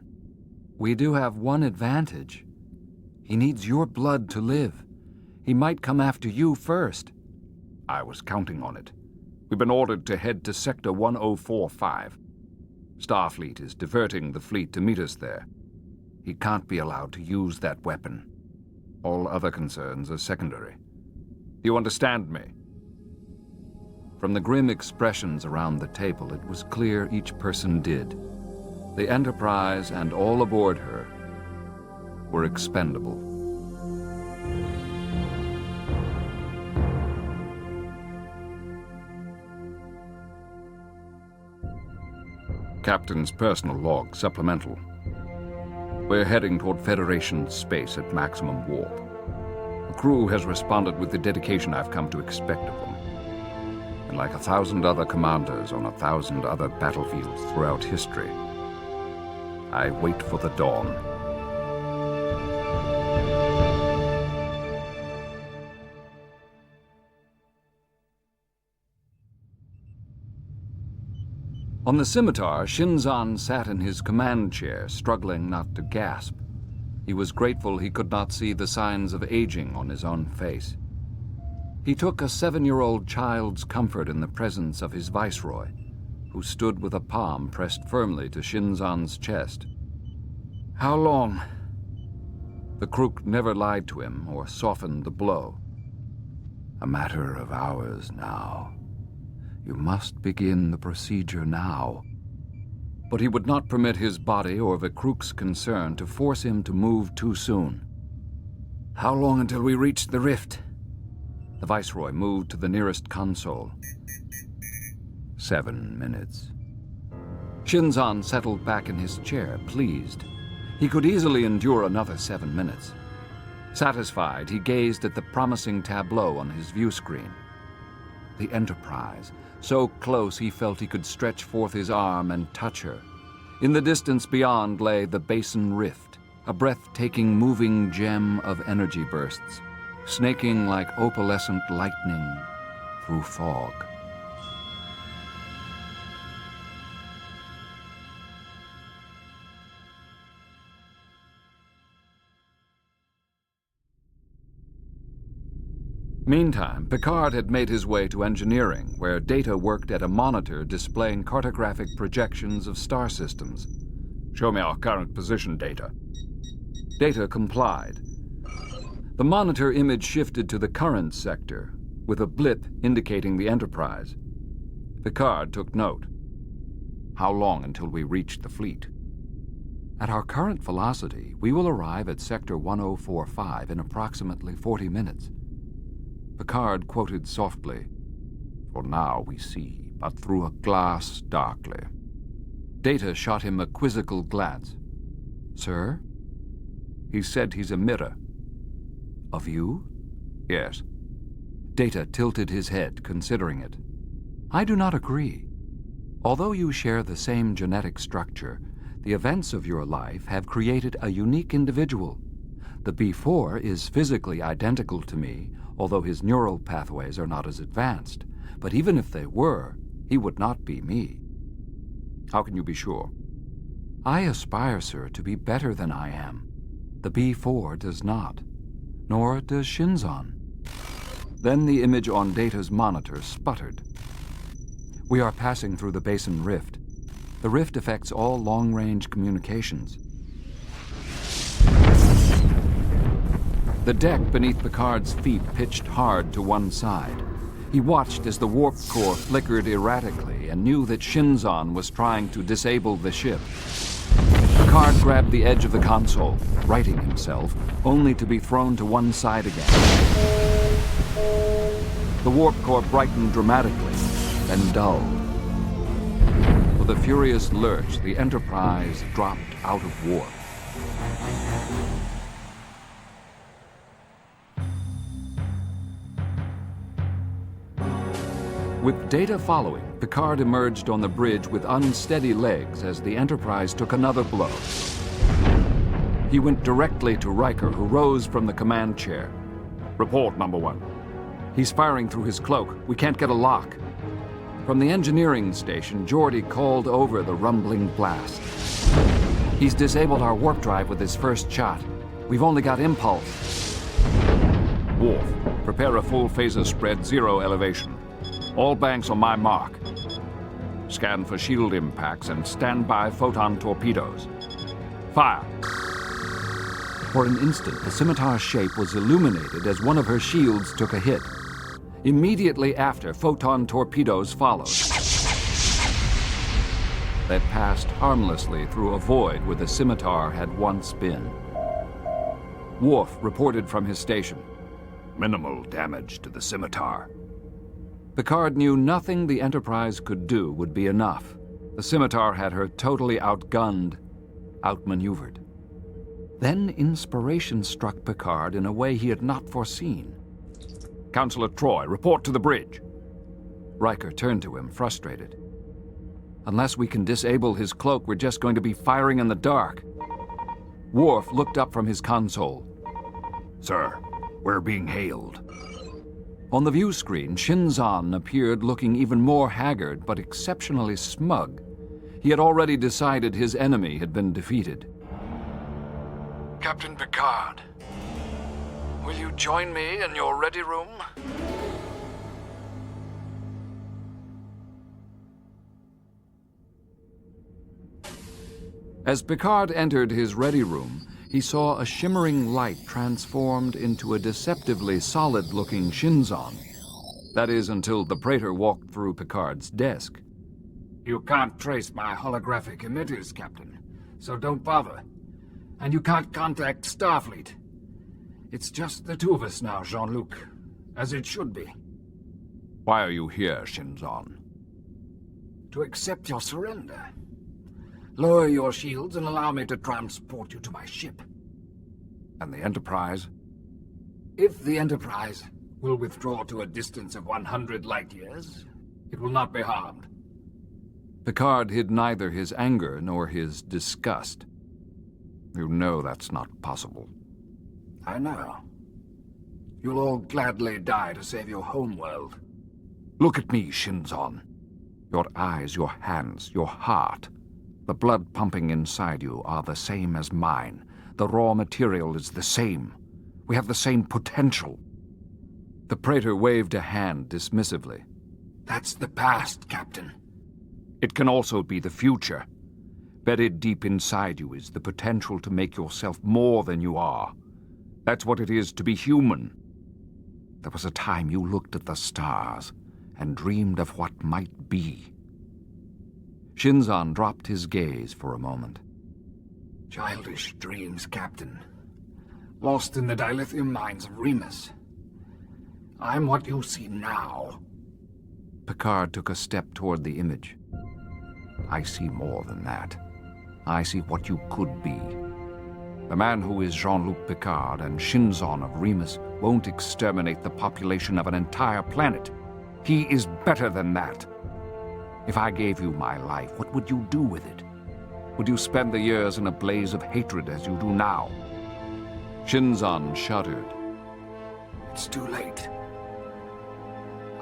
We do have one advantage. He needs your blood to live. He might come after you first. I was counting on it. We've been ordered to head to Sector 1045. Starfleet is diverting the fleet to meet us there. He can't be allowed to use that weapon. All other concerns are secondary. You understand me? From the grim expressions around the table, it was clear each person did. The Enterprise and all aboard her were expendable. Captain's personal log supplemental. We're heading toward Federation space at maximum warp. The crew has responded with the dedication I've come to expect of them. And like 1,000 other commanders on 1,000 other battlefields throughout history, I wait for the dawn. On the scimitar, Shinzon sat in his command chair, struggling not to gasp. He was grateful he could not see the signs of aging on his own face. He took a 7-year-old child's comfort in the presence of his viceroy, who stood with a palm pressed firmly to Shinzon's chest. How long? The Krook never lied to him or softened the blow. A matter of hours now. You must begin the procedure now. But he would not permit his body or the Krook's concern to force him to move too soon. How long until we reach the rift? The Viceroy moved to the nearest console. 7 minutes. Shinzon settled back in his chair, pleased. He could easily endure another 7 minutes. Satisfied, he gazed at the promising tableau on his view screen. The Enterprise, so close he felt he could stretch forth his arm and touch her. In the distance beyond lay the Basin Rift, a breathtaking moving gem of energy bursts, snaking like opalescent lightning through fog. Meantime, Picard had made his way to engineering, where Data worked at a monitor displaying cartographic projections of star systems. Show me our current position, Data. Data complied. The monitor image shifted to the current sector, with a blip indicating the Enterprise. Picard took note. How long until we reach the fleet? At our current velocity, we will arrive at Sector 1045 in approximately 40 minutes. Picard quoted softly, "For now we see, but through a glass darkly." Data shot him a quizzical glance. "Sir?" "He said he's a mirror." "Of you?" "Yes." Data tilted his head, considering it. "I do not agree. Although you share the same genetic structure, the events of your life have created a unique individual. The B4 is physically identical to me, although his neural pathways are not as advanced. But even if they were, he would not be me." "How can you be sure?" "I aspire, sir, to be better than I am. The B4 does not, nor does Shinzon." Then the image on Data's monitor sputtered. "We are passing through the Basin Rift. The rift affects all long-range communications." The deck beneath Picard's feet pitched hard to one side. He watched as the warp core flickered erratically and knew that Shinzon was trying to disable the ship. Picard grabbed the edge of the console, righting himself, only to be thrown to one side again. The warp core brightened dramatically, then dulled. With a furious lurch, the Enterprise dropped out of warp. With Data following, Picard emerged on the bridge with unsteady legs as the Enterprise took another blow. He went directly to Riker, who rose from the command chair. Report, number one. He's firing through his cloak. We can't get a lock. From the engineering station, Geordi called over the rumbling blast. He's disabled our warp drive with his first shot. We've only got impulse. Worf, prepare a full phaser spread, 0 elevation. All banks on my mark. Scan for shield impacts and stand by photon torpedoes. Fire! For an instant, the scimitar's shape was illuminated as one of her shields took a hit. Immediately after, photon torpedoes followed. They passed harmlessly through a void where the scimitar had once been. Worf reported from his station. Minimal damage to the scimitar. Picard knew nothing the Enterprise could do would be enough. The scimitar had her totally outgunned, outmaneuvered. Then inspiration struck Picard in a way he had not foreseen. Counselor Troy, report to the bridge. Riker turned to him, frustrated. Unless we can disable his cloak, we're just going to be firing in the dark. Worf looked up from his console. Sir, we're being hailed. On the view screen, Shinzon appeared looking even more haggard but exceptionally smug. He had already decided his enemy had been defeated. Captain Picard, will you join me in your ready room? As Picard entered his ready room, he saw a shimmering light transformed into a deceptively solid-looking Shinzon. That is, until the Praetor walked through Picard's desk. You can't trace my holographic emitters, Captain, so don't bother. And you can't contact Starfleet. It's just the two of us now, Jean-Luc, as it should be. Why are you here, Shinzon? To accept your surrender. Lower your shields and allow me to transport you to my ship. And the Enterprise? If the Enterprise will withdraw to a distance of 100 light-years, it will not be harmed. Picard hid neither his anger nor his disgust. You know that's not possible. I know. You'll all gladly die to save your homeworld. Look at me, Shinzon. Your eyes, your hands, your heart. The blood pumping inside you are the same as mine. The raw material is the same. We have the same potential. The Praetor waved a hand dismissively. That's the past, Captain. It can also be the future. Buried deep inside you is the potential to make yourself more than you are. That's what it is to be human. There was a time you looked at the stars and dreamed of what might be. Shinzon dropped his gaze for a moment. Childish dreams, Captain. Lost in the dilithium mines of Remus. I'm what you see now. Picard took a step toward the image. I see more than that. I see what you could be. The man who is Jean-Luc Picard and Shinzon of Remus won't exterminate the population of an entire planet. He is better than that. If I gave you my life, what would you do with it? Would you spend the years in a blaze of hatred as you do now? Shinzon shuddered. It's too late.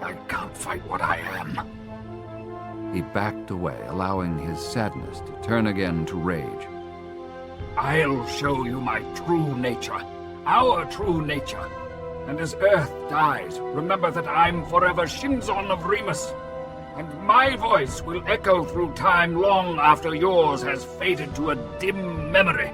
I can't fight what I am. He backed away, allowing his sadness to turn again to rage. I'll show you my true nature. Our true nature. And as Earth dies, remember that I'm forever Shinzon of Remus. And my voice will echo through time long after yours has faded to a dim memory.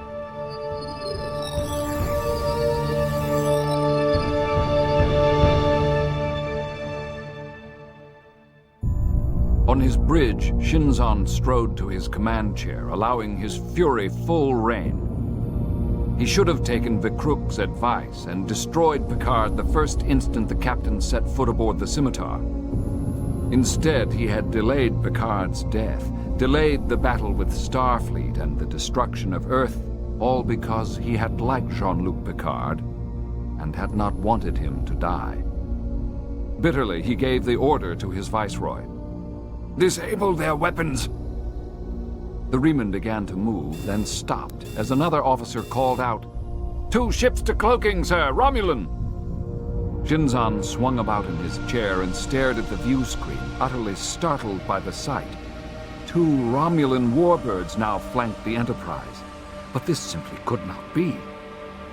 On his bridge, Shinzon strode to his command chair, allowing his fury full rein. He should have taken Vikruk's advice and destroyed Picard the first instant the captain set foot aboard the Scimitar. Instead, he had delayed Picard's death, delayed the battle with Starfleet and the destruction of Earth, all because he had liked Jean-Luc Picard and had not wanted him to die. Bitterly, he gave the order to his viceroy. "Disable their weapons!" The Riemann began to move, then stopped as another officer called out, "2 ships to cloaking, sir, Romulan!" Shinzon swung about in his chair and stared at the view screen, utterly startled by the sight. 2 Romulan warbirds now flanked the Enterprise. But this simply could not be.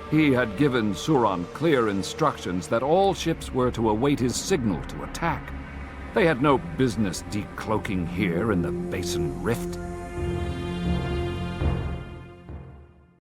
He had given Suron clear instructions that all ships were to await his signal to attack. They had no business decloaking here in the Basin Rift.